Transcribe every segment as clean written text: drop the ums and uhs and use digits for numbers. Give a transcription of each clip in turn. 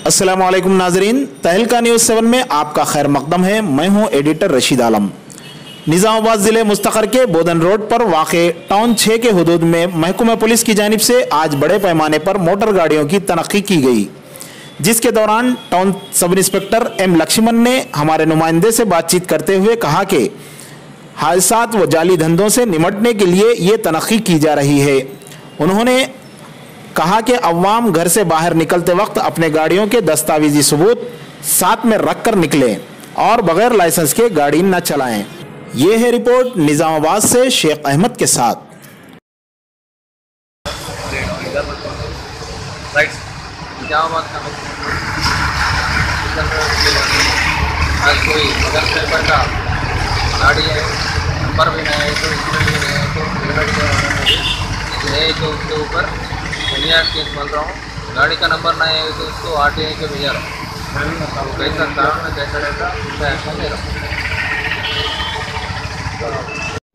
अस्सलामु अलैकुम नाजरीन, तहलका न्यूज़ 7 में आपका खैर मकदम है। मैं हूं एडिटर रशीद आलम। निज़ामाबाद ज़िले मुस्तक़र के बोधन रोड पर वाक़े टाउन 6 के हुदूद में महकमा पुलिस की जानिब से आज बड़े पैमाने पर मोटर गाड़ियों की तनक़ी की गई, जिसके दौरान town sub inspector M Lakshman ने हमारे नुमाइंदे से बातचीत करते हुए कहा कि हादसात व जाली धंधों से निमटने के लिए ये तनक़ी की जा रही है। उन्होंने कहा कि अवाम घर से बाहर निकलते वक्त अपने गाड़ियों के दस्तावेजी सबूत साथ में रख कर निकलें और बगैर लाइसेंस के गाड़ी न चलाएं। ये है रिपोर्ट निज़ामाबाद से शेख अहमद के साथ। आज कोई मगर पेपर का गाड़ी है, नंबर भी नहीं है, तो इसमें भी नहीं है, तो हेलमेट है तो उसके ऊपर मैं केस बोल रहा हूँ। गाड़ी का नंबर नहीं है तो उसको RTI के भेजा रहा हूँ। कैसा काम है कैसा रहता मैं ऐसा ले रहा हूँ।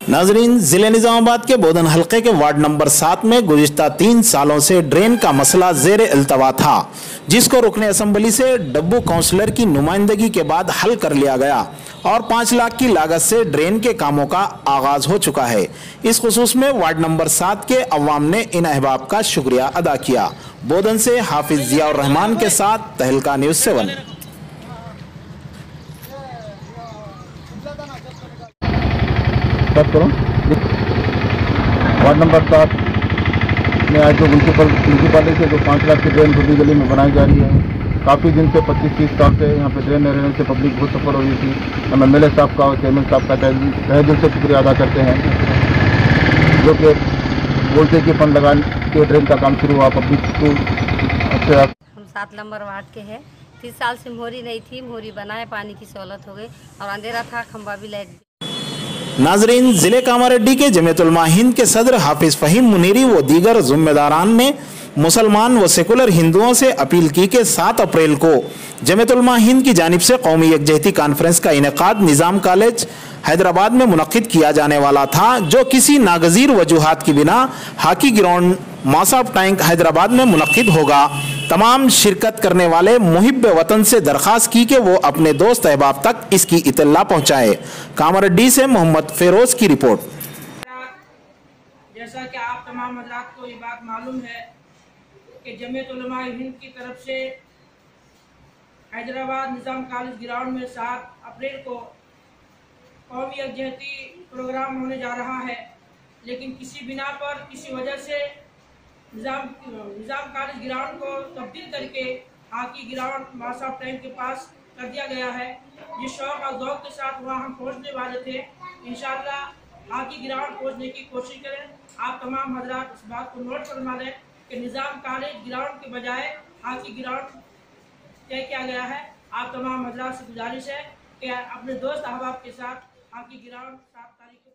नाजरीन, जिले निज़ामाबाद के बोधन हल्के के वार्ड नंबर 7 में गुज़िश्ता 3 सालों से ड्रेन का मसला ज़ेर इल्तवा था, जिसको रुकने असम्बली से डब्बू काउंसलर की नुमाइंदगी के बाद हल कर लिया गया और 5 लाख की लागत से ड्रेन के कामों का आगाज हो चुका है। इस खुसूस में वार्ड नंबर 7 के अवाम ने इन अहबाब का शुक्रिया अदा किया। बोधन से हाफिज जिया उर रहमान के साथ तहलका न्यूज़ 7। वार्ड नंबर 7 में आज जो म्यूनसिपालिटी से जो 5 लाख की ड्रेन खुदी गली में बनाई जा रही है, काफ़ी दिन से 25-30 साल से यहाँ पे ड्रेन न रहने से पब्लिक बहुत सफ़र हो रही थी। हम MLA साहब का और चेयरमैन साहब का तहे दिल से शुक्रिया अदा करते हैं, जो कि बोलते कि फंड लगा के ड्रेन का काम शुरू हुआ। पब्लिक को अच्छे। हम 7 नंबर वार्ड के हैं। 30 साल से मोहरी नहीं थी, मोहरी बनाए, पानी की सहूलत हो गई और अंधेरा था, खंबा भी लाइट। नाजरीन, जिले कामारेड्डी के जमीयत उलमा हिंद के सदर हाफिज फहीम मुनीरी व दीगर जिम्मेदारान ने मुसलमान व सेकुलर हिंदुओं से अपील की कि 7 अप्रैल को जमीयत उलमा हिंद की जानिब से कौमी यकजहती कॉन्फ्रेंस का इनेकाद निज़ाम कॉलेज हैदराबाद में मुनक्किद किया जाने वाला था, जो किसी नागजीर वजूहात की बिना हॉकी ग्राउंड मासाब टैंक हैदराबाद में मुनक्किद होगा। तमाम शिरकत करने वाले मुहिब वतन से दरख्वास्त की कि वो अपने दोस्त अहबाब तक इसकी इत्तला पहुँचाए। कामारेड्डी से मोहम्मद फेरोज की रिपोर्ट। जैसा कि आप तमाम हज़रात को ये बात मालूम है कि जमीयत उलमा हिंद की तरफ से हैदराबाद निज़ाम कॉलेज ग्राउंड में 7 अप्रैल को कौमी यकजहती प्रोग्राम होने जा रहा है, लेकिन किसी बिना पर किसी वजह से निज़ाम कॉलेज ग्राउंड को तब्दील करके हॉकी ग्राउंड मासाब टैंक के पास कर दिया गया है। जिस शौक़ और ज़ौक़ के साथ वहाँ हम पहुँचने वाले थे, इंशाअल्लाह हॉकी ग्राउंड पहुँचने की कोशिश करें। आप तमाम हज़रात इस बात को नोट फरमा लें कि निज़ाम कॉलेज ग्राउंड के बजाय हॉकी ग्राउंड तय किया गया है। आप तमाम हज़रात से गुजारिश है कि अपने दोस्त अहबाब के साथ हॉकी ग्राउंड 7 तारीख को